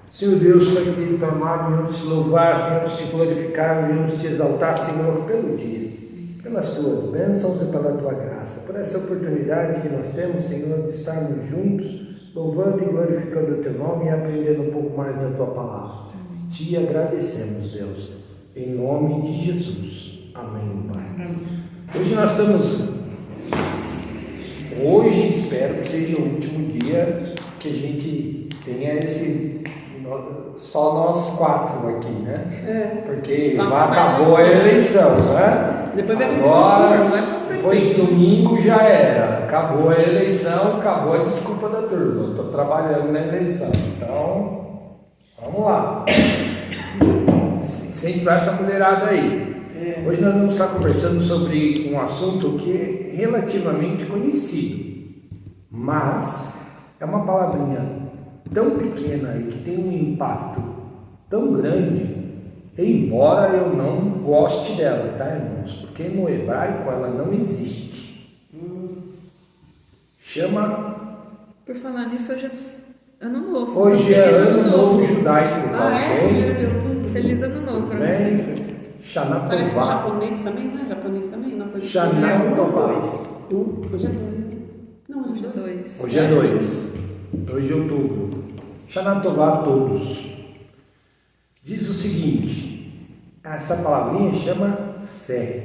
Senhor Deus, Pai querido, Pai amado, viemos te louvar, viemos te glorificar, viemos te exaltar, Senhor, pelo dia, pelas tuas bênçãos e pela tua graça, por essa oportunidade que nós temos, Senhor, de estarmos juntos, louvando e glorificando o teu nome e aprendendo um pouco mais da tua palavra. Te agradecemos, Deus, em nome de Jesus. Amém, Pai. Hoje nós estamos... Hoje espero que seja o último dia que a gente tenha esse... Só nós 4 aqui, né? Porque acabou a eleição, né? Agora, depois de domingo já era. Acabou a eleição, acabou a desculpa da turma. Estou trabalhando na eleição. Então, vamos lá. Incentivar essa mulherada aí. Hoje nós vamos estar conversando sobre um assunto que é relativamente conhecido, mas é uma palavrinha tão pequena e que tem um impacto tão grande, embora eu não goste dela, tá, irmãos? Porque no hebraico ela não existe. Chama... Por falar nisso, hoje é ano novo. Hoje é ano novo judaico, tá? Feliz ano novo para vocês. Shana Tová. Parece que japonês também, né? Japonês também, não foi? Shana Tová. Hoje é 2. Não, hoje é 2. Hoje é 2 de outubro. Shana Tová a todos. Diz o seguinte, essa palavrinha chama fé.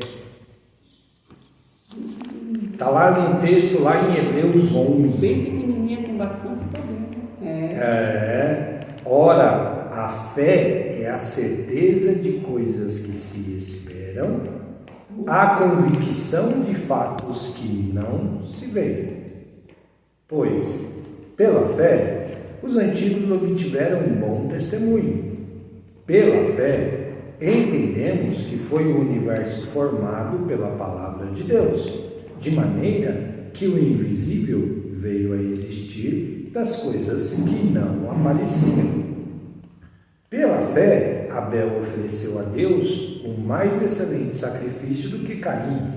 Está lá num texto lá em Hebreus 11. Bem pequenininha, com bastante poder. Ora, a fé é a certeza de coisas que se esperam, a convicção de fatos que não se veem. Pois, pela fé, os antigos obtiveram um bom testemunho. Pela fé, entendemos que foi o universo formado pela palavra de Deus, de maneira que o invisível veio a existir das coisas que não apareciam. Pela fé, Abel ofereceu a Deus um mais excelente sacrifício do que Caim,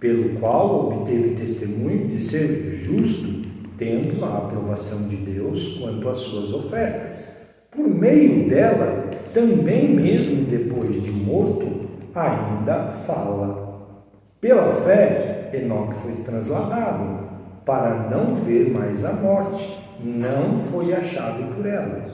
pelo qual obteve testemunho de ser justo, tendo a aprovação de Deus quanto às suas ofertas. Por meio dela, também mesmo depois de morto, ainda fala. Pela fé, Enoque foi trasladado, para não ver mais a morte, não foi achado por ela.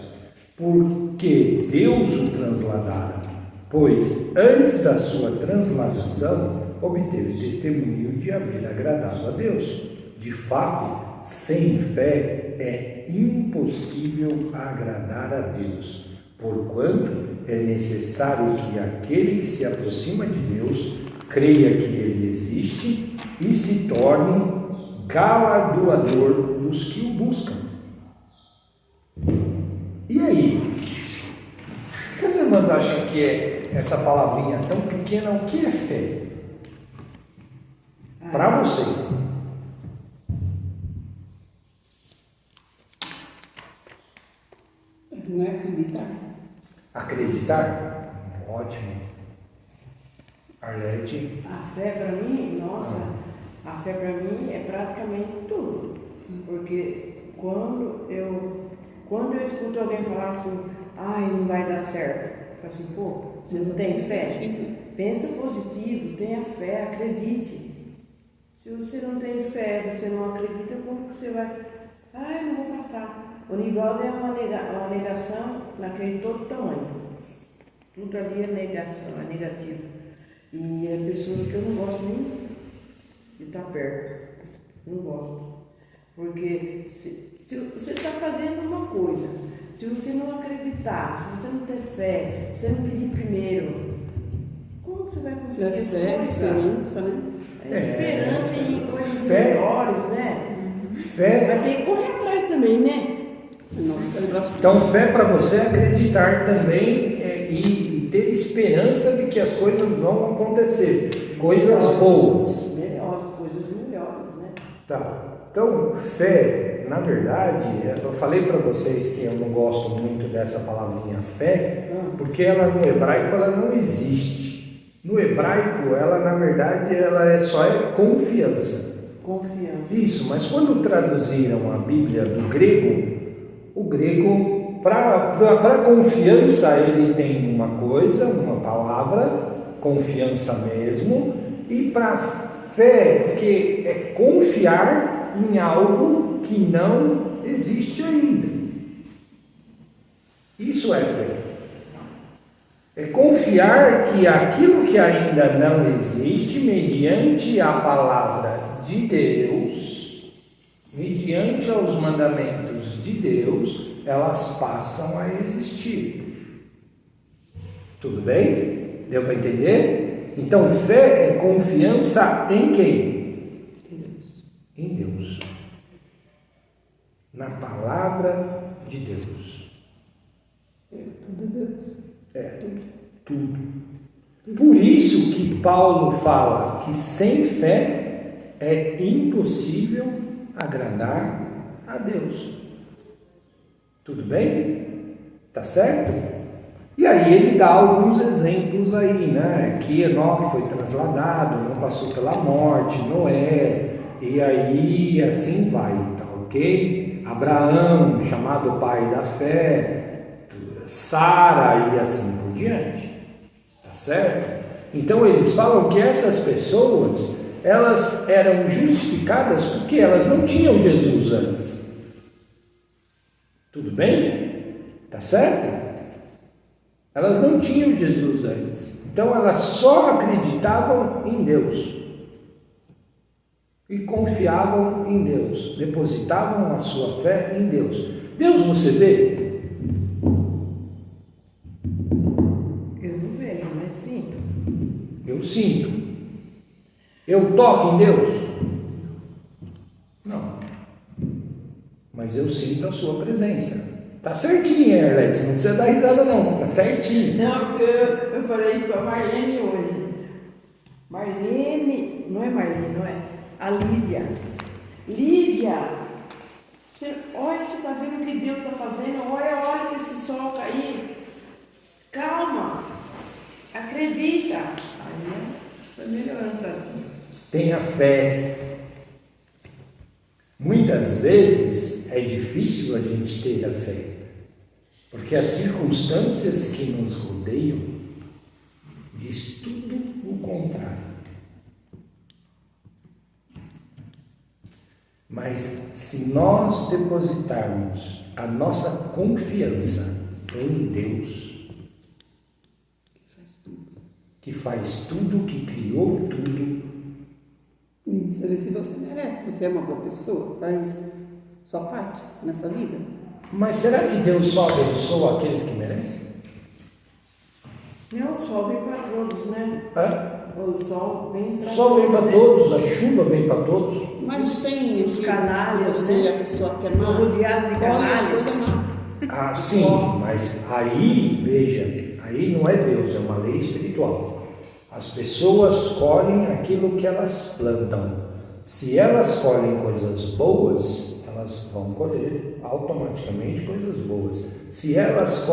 Porque Deus o transladara, pois antes da sua transladação, obteve testemunho de haver agradado a Deus. De fato, sem fé é impossível agradar a Deus, porquanto é necessário que aquele que se aproxima de Deus creia que Ele existe e se torne galardoador dos que o buscam. E aí? O que as irmãs acham que é essa palavrinha tão pequena? O que é fé? Para vocês. Não é acreditar? Acreditar? Ótimo. Arlete? A fé para mim, a fé para mim é praticamente tudo. Porque quando eu escuto alguém falar assim, não vai dar certo, eu falo assim, você não tem fé? Pensa positivo, tenha fé, acredite. Se você não tem fé, você não acredita, como que você vai? Não vou passar. O Nivaldo é uma negação naquele todo tamanho. Tudo ali é negação, é negativo. E é pessoas que eu não gosto nem de estar perto. Não gosto. Porque se você está fazendo uma coisa, se você não acreditar, se você não ter fé, se você não pedir primeiro, como você vai conseguir as coisas? É esperança, né? É esperança em coisas melhores, né? Fé. Mas tem que correr atrás também, né? Então, fé para você é acreditar também e ter esperança de que as coisas vão acontecer. Coisas boas. Coisas melhores, né? Tá. Então, fé, na verdade, eu falei para vocês que eu não gosto muito dessa palavrinha fé, porque ela no hebraico ela não existe. No hebraico, ela na verdade ela é confiança. Confiança. Isso, mas quando traduziram a Bíblia do grego, o grego para confiança ele tem uma coisa, uma palavra, confiança mesmo, e para fé, que é confiar em algo que não existe ainda. Isso é fé. É confiar que aquilo que ainda não existe, mediante a palavra de Deus, mediante aos mandamentos de Deus, elas passam a existir. Tudo bem? Deu para entender? Então, fé é confiança em quem? Em Deus. Na palavra de Deus. Tudo Deus. Tudo. Por isso que Paulo fala que sem fé é impossível agradar a Deus. Tudo bem? Tá certo? E aí ele dá alguns exemplos aí, né? Que Enoque foi trasladado, não passou pela morte, Noé, e aí assim vai, tá ok? Abraão, chamado pai da fé, Sara e assim por diante, tá certo? Então eles falam que essas pessoas, elas eram justificadas porque elas não tinham Jesus antes. Tudo bem? Tá certo? Elas não tinham Jesus antes. Então elas só acreditavam em Deus. E confiavam em Deus. Depositavam a sua fé em Deus. Deus você vê? Eu não vejo, mas sinto. Eu sinto. Eu toco em Deus? Não. Mas eu sinto a sua presença. Tá certinho, Erlex, não precisa dar risada não, tá certinho. Não, porque eu falei isso para a Marlene hoje. Marlene, não é? A Lídia. Lídia, olha, você está vendo o que Deus está fazendo? Olha que esse sol cair. Calma, acredita. Aí foi melhorando, tadinho. Tenha fé. Muitas vezes é difícil a gente ter a fé, porque as circunstâncias que nos rodeiam diz tudo o contrário. Mas se nós depositarmos a nossa confiança em Deus, que faz tudo, que criou tudo, Não precisa ver se você merece. Você é uma boa pessoa, faz sua parte nessa vida. mas será que Deus só abençoa aqueles que merecem? Não, o sol vem para todos, né? O sol vem para todos. O sol vem para todos, a chuva vem para todos. Mas tem os canalhas, você, né? a pessoa que é Estou má, rodeado de olha as canalhas. coisas má. Ah, sim, mas aí, veja, aí não é Deus, é uma lei espiritual. As pessoas colhem aquilo que elas plantam. Se elas colhem coisas boas, elas vão colher automaticamente coisas boas. Se elas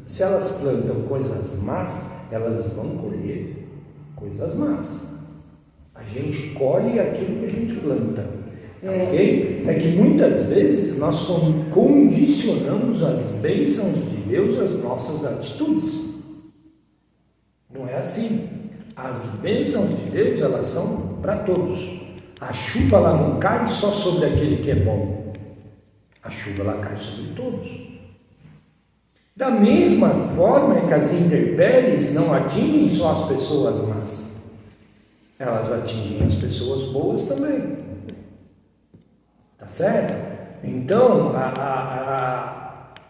se elas plantam coisas más, elas vão colher coisas más. A gente colhe aquilo que a gente planta. Ok? É que muitas vezes nós condicionamos as bênçãos de Deus às nossas atitudes. Não é assim. As bênçãos de Deus, elas são para todos. A chuva ela não cai só sobre aquele que é bom. A chuva ela cai sobre todos. Da mesma forma que as intempéries não atingem só as pessoas más. Elas atingem as pessoas boas também. Tá certo? Então,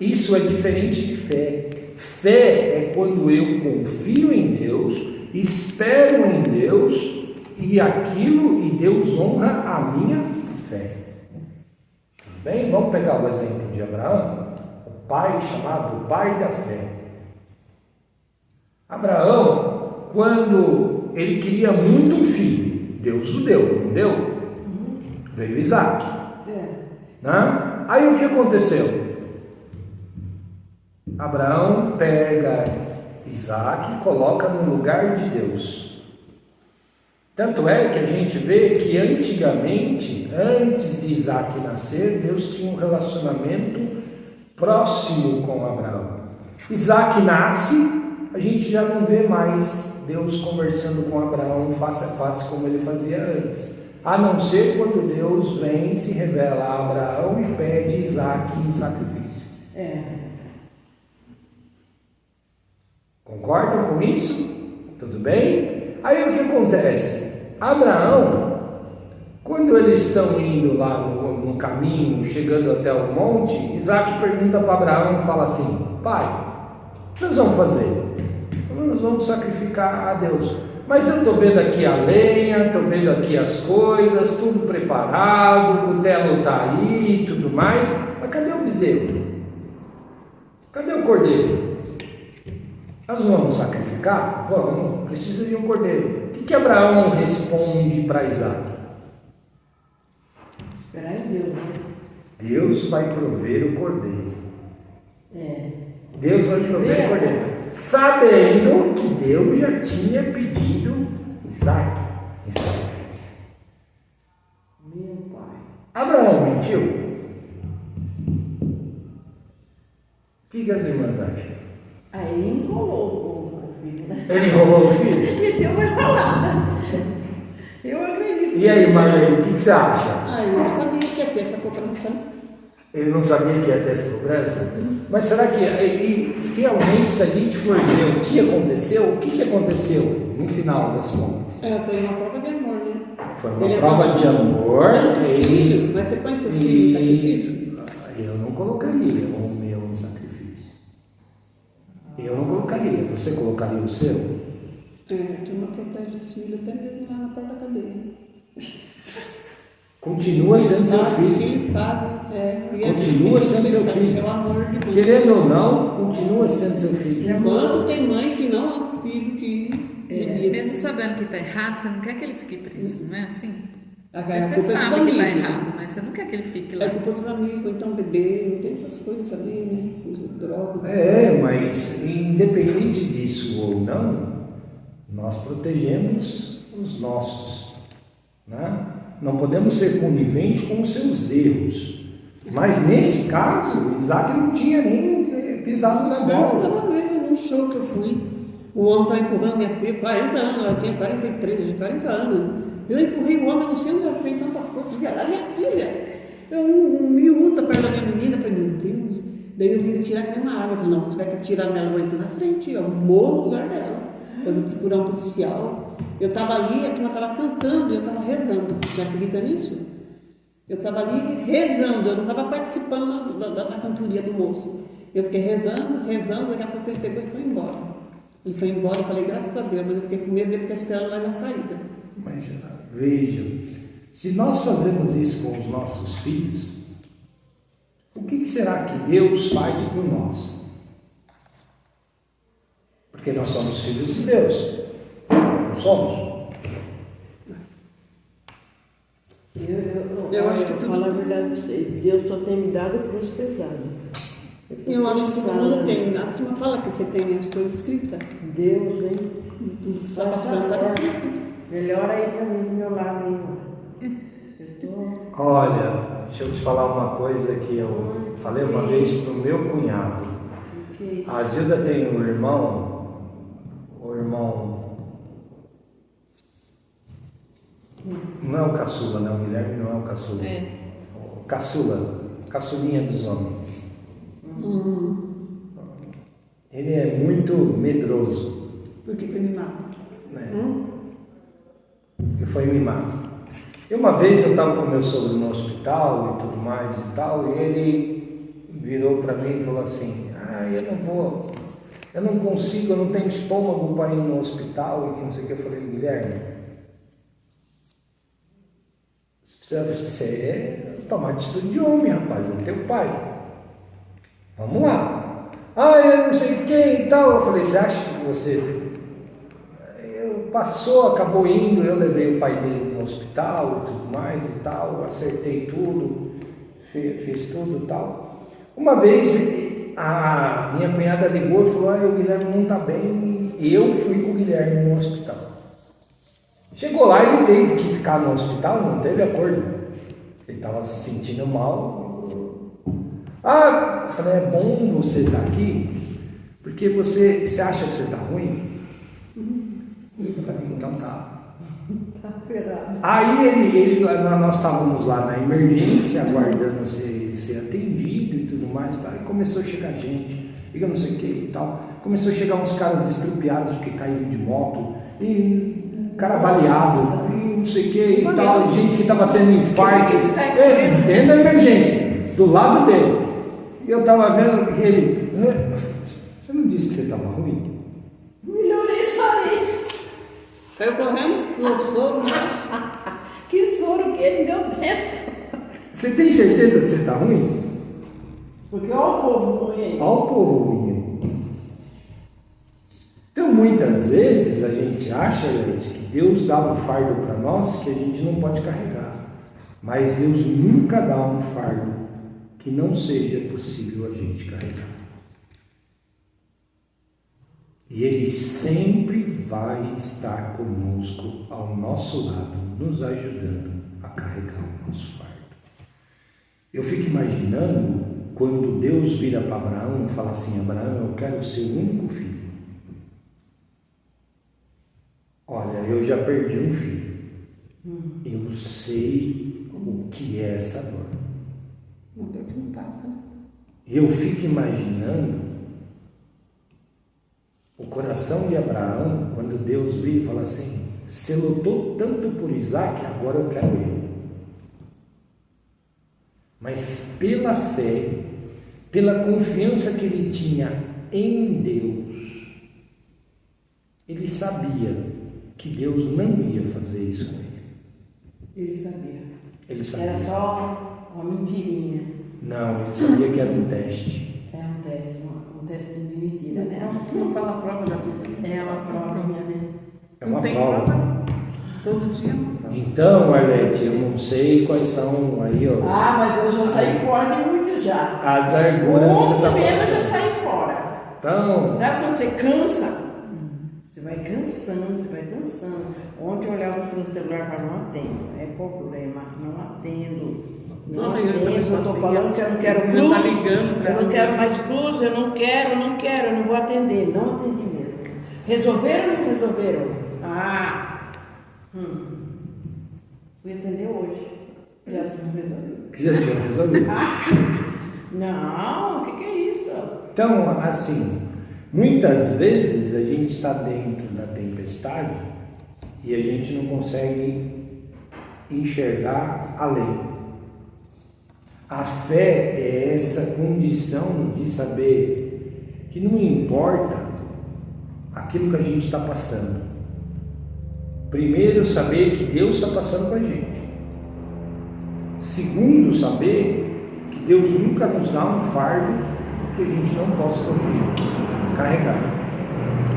isso é diferente de fé. Fé é quando eu confio em Deus, espero em Deus e Deus honra a minha fé. Tudo bem? Vamos pegar o exemplo de Abraão, o pai chamado pai da fé. Abraão, quando ele queria muito um filho, Deus o deu, não deu? Veio Isaac. Né? Aí o que aconteceu? Abraão pega Isaac e coloca no lugar de Deus. Tanto é que a gente vê que antigamente, antes de Isaac nascer, Deus tinha um relacionamento próximo com Abraão. Isaac nasce, a gente já não vê mais Deus conversando com Abraão face a face como ele fazia antes. A não ser quando Deus vem, se revela a Abraão e pede Isaac em sacrifício. Concordam com isso? Tudo bem? Aí o que acontece? Abraão, quando eles estão indo lá no caminho, chegando até o monte, Isaac pergunta para Abraão e fala assim: pai, o que nós vamos fazer? Nós vamos sacrificar a Deus. Mas eu estou vendo aqui a lenha, estou vendo aqui as coisas, tudo preparado, o cutelo está aí e tudo mais. Mas cadê o bezerro? Cadê o cordeiro? Nós vamos sacrificar? Vamos, precisa de um cordeiro. O que Abraão responde para Isaac? Esperar em Deus, né? Deus vai prover o cordeiro. Deus vai prover o cordeiro. Sabendo que Deus já tinha pedido Isaac em sacrifício. Meu pai. Abraão mentiu? O que as irmãs acham? Aí ele enrolou o filho, né? Ele enrolou o filho? Ele deu uma enrolada. Eu acredito. E aí, Marlene, o que você acha? Eu não sabia que ia ter essa cobrança. Ele não sabia que ia ter essa cobrança? Mas será que realmente, se a gente for ver o que aconteceu, o que aconteceu no final das contas? Foi uma prova de amor, né? Foi uma prova de amor. Filho, mas você põe seu filho em sacrifício? Eu não colocaria o meu em sacrifício. Eu não colocaria. Você colocaria o seu? A turma protege os filhos até mesmo lá na porta da cadeia. Continua sendo seu filho. Eles fazem, Continua sendo seu filho. É o amor de Deus. Querendo ou não, continua sendo seu filho. Enquanto tem mãe que não é um filho que... Mesmo sabendo que está errado, você não quer que ele fique preso, não é assim? A Você culpa é dos sabe que está amigos. errado, mas você não quer que ele fique lá. É culpa dos amigos, então beber, tem essas coisas também, né? Usa droga. Mas independente disso ou não, nós protegemos os nossos, né? Não podemos ser coniventes com os seus erros. Mas nesse caso, Isaac não tinha nem pisado na bola. Eu estava vendo num show que eu fui. O homem estava empurrando minha filha, 40 anos, ela tinha 43, 40 anos. Eu empurrei o homem, não sei onde eu fui tanta força. Eu lá, minha filha. Eu, um miúdo perto da minha menina, eu falei, meu Deus. Daí eu vim tirar aqui uma água. Eu falei, não, você vai atirar nela, eu entro na frente, eu morro no lugar dela. Quando eu procurar um policial. Eu estava ali, a turma estava cantando e eu estava rezando. Você acredita nisso? Eu estava ali rezando, eu não estava participando da cantoria do moço. Eu fiquei rezando, daqui a pouco ele pegou e foi embora. Ele foi embora, eu falei, graças a Deus, mas eu fiquei com medo de ficar esperando lá na saída. Mas veja, se nós fazemos isso com os nossos filhos, o que será que Deus faz por nós? Porque nós somos filhos de Deus. Não somos? Eu acho que tudo... falo a verdade para vocês. Deus só tem me dado cruz pesada. Eu acho que todo mundo tem. A turma fala que você tem as coisas escritas. Deus, hein? Tudo que está passando está escrito. Melhora aí para mim do meu lado aí, ó. Olha, deixa eu te falar uma coisa que eu falei uma vez para o meu cunhado. A Zilda tem um irmão, não é o caçula, né? O Guilherme não é o caçula. O caçulinha dos homens. Ele é muito medroso. Porque foi mimado. Né? Ele foi mimado. E uma vez eu estava com meu sogro no hospital e tudo mais e tal, e ele virou para mim e falou assim, eu não consigo, eu não tenho estômago para ir no hospital e que não sei o que. Eu falei, Guilherme, você precisa tomar atitude de homem, rapaz, é teu pai. Vamos lá. Eu não sei quem e tal. Eu falei, você acha que você... acabou indo, eu levei o pai dele no hospital e tudo mais e tal, acertei tudo, fiz tudo e tal. Uma vez a minha cunhada ligou e falou, o Guilherme não está bem, e eu fui com o Guilherme no hospital. Chegou lá, ele teve que ficar no hospital, não teve acordo. Ele estava se sentindo mal. Ah, eu falei, é bom você estar aqui, porque você acha que você está ruim? Eu falei, então tá. Tá ferrado. Aí nós estávamos lá na emergência, aguardando ser atendido e tudo mais, tá? E começou a chegar gente, e eu não sei o que e tal. Começou a chegar uns caras estrupiados porque caíram de moto, e cara baleado, e não sei o que e tal, gente que estava tendo infarto, dentro da emergência, do lado dele. E eu estava vendo que ele, você não disse que você estava ruim? Melhorei isso aí. Saiu correndo, no soro, nossa. Que soro que ele deu tempo. Você tem certeza que você está ruim? Porque olha o povo ruim aí. Olha o povo ruim aí. Então, muitas vezes a gente acha, gente, que Deus dá um fardo para nós que a gente não pode carregar. Mas Deus nunca dá um fardo que não seja possível a gente carregar. E Ele sempre vai estar conosco, ao nosso lado, nos ajudando a carregar o nosso fardo. Eu fico imaginando quando Deus vira para Abraão e fala assim, Abraão, eu quero ser o único filho. Olha, eu já perdi um filho. Eu sei o que é essa dor. Uma dor que não passa, né? Eu fico imaginando o coração de Abraão, quando Deus vira e fala assim, você lutou tanto por Isaac, agora eu quero ele. Mas pela fé, pela confiança que ele tinha em Deus, ele sabia que Deus não ia fazer isso com ele. Ele sabia. Ele sabia. Era só uma mentirinha. Não, ele sabia que era um teste. É um teste, um testinho de mentira, né? Não fala a prova da vida. É uma provinha, né? É uma Não tem prova. prova. Todo dia é uma prova. Então, Arlete, eu não sei quais são aí os, Ah, mas eu já saí fora de muitos já. as arguras que você está Ontem mesmo eu já passando. saí fora. Então, Sabe quando você cansa? Você vai cansando, você vai cansando. Ontem eu olhava assim no celular e falava, não atendo. É problema, não atendo. Não Não, eu atendo, também eu sou estou assim, falando que eu não quero eu cruz. tá ligando pra Eu não mim. quero mais cruz, eu não quero, eu não vou atender. Não atendi mesmo. Resolveram ou não resolveram? Fui atender hoje. Já tinham resolvido. já tinha resolvido. Não, o que é isso? Então, assim, muitas vezes a gente está dentro da tempestade e a gente não consegue enxergar além. A fé é essa condição de saber que não importa aquilo que a gente está passando. Primeiro, saber que Deus está passando com a gente. Segundo, saber que Deus nunca nos dá um fardo que a gente não possa carregar.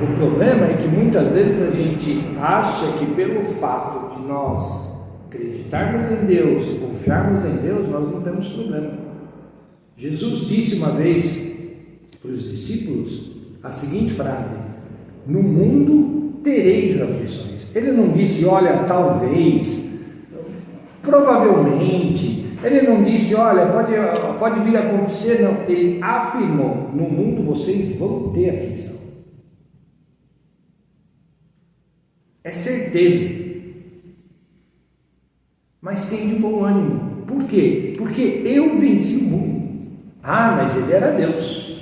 O problema é que muitas vezes a gente acha que pelo fato de nós acreditarmos em Deus, confiarmos em Deus, nós não temos problema. Jesus disse uma vez para os discípulos a seguinte frase: no mundo tereis aflições. Ele não disse, olha, talvez, provavelmente. Ele não disse, olha, pode vir a acontecer. Não, ele afirmou, no mundo vocês vão ter aflição. É certeza. Mas tem de bom ânimo. Por quê? Porque eu venci o mundo. Ah, mas ele era Deus.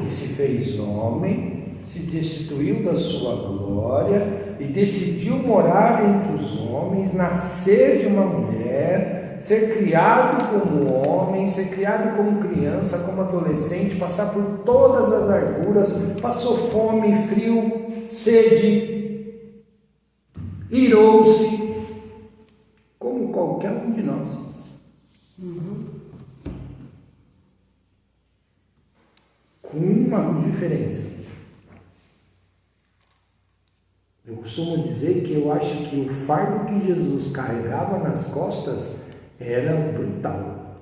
E se fez homem, se destituiu da sua glória e decidiu morar entre os homens, nascer de uma mulher, ser criado como homem, ser criado como criança, como adolescente, passar por todas as arguras, passou fome, frio, sede, irou-se, como qualquer um de nós. Com uma diferença. Eu costumo dizer que eu acho que o fardo que Jesus carregava nas costas era brutal,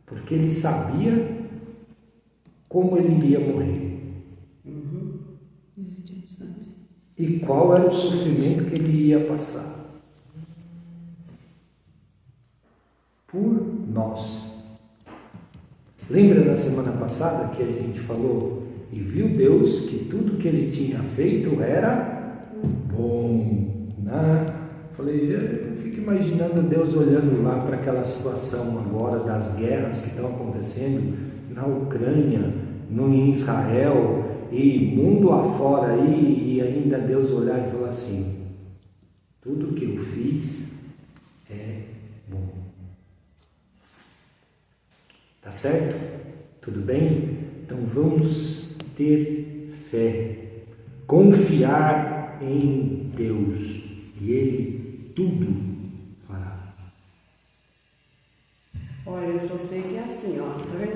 porque ele sabia como ele iria morrer. E qual era o sofrimento que ele ia passar. Por nós. Lembra na semana passada que a gente falou e viu Deus que tudo que ele tinha feito era bom, né? Falei, eu fico imaginando Deus olhando lá para aquela situação agora das guerras que estão acontecendo na Ucrânia, em Israel e mundo afora aí, e ainda Deus olhar e falar assim, tudo que eu fiz é bom. Tá certo? Tudo bem? Então vamos ter fé, confiar em Deus e Ele tudo fará. Olha, eu só sei que é assim, ó. Tá vendo